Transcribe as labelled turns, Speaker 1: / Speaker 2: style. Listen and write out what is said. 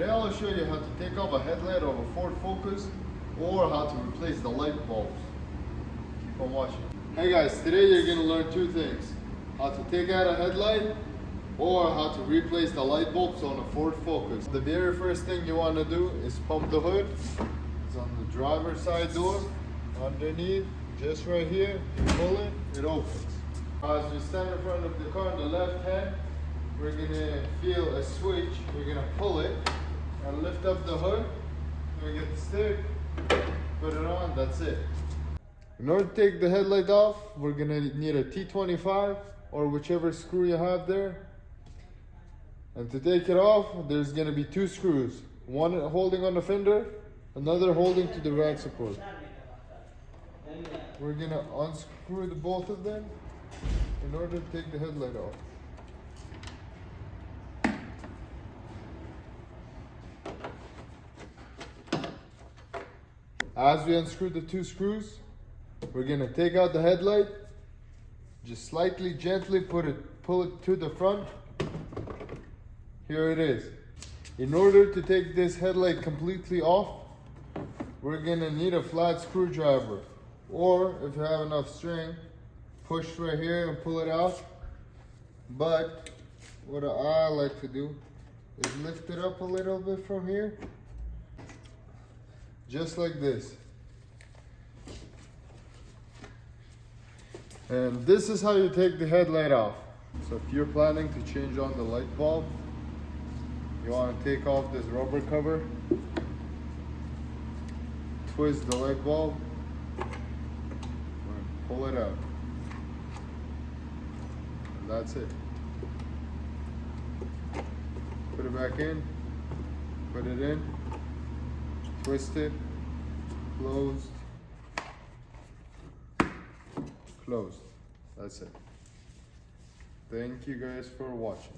Speaker 1: Today I'll show you how to take off a headlight of a Ford Focus or how to replace the light bulbs. Keep on watching. Hey guys, today you're going to learn two things. How to take out a headlight or how to replace the light bulbs on a Ford Focus. The very first thing you want to do is pump the hood. It's on the driver's side door. Underneath, just right here, you pull it, it opens. As you stand in front of the car on the left hand, we're going to feel a switch. We're going to pull it and lift up the hood. We get the stick, put it on, that's it. In order to take the headlight off, we're going to need a T25 or whichever screw you have there. And to take it off, there's going to be two screws. One holding on the fender, another holding to the rack support. We're going to unscrew the both of them in order to take the headlight off. As we unscrew the two screws, we're going to take out the headlight. Just slightly, gently pull it to the front. Here it is. In order to take this headlight completely off, we're going to need a flat screwdriver. Or if you have enough string, push right here and pull it out. But what I like to do is lift it up a little bit from here. Just like this. And this is how you take the headlight off. So if you're planning to change on the light bulb, you want to take off this rubber cover, twist the light bulb, and pull it out. And that's it. Put it back in, put it in, twist it, closed, closed. That's it. Thank you guys for watching.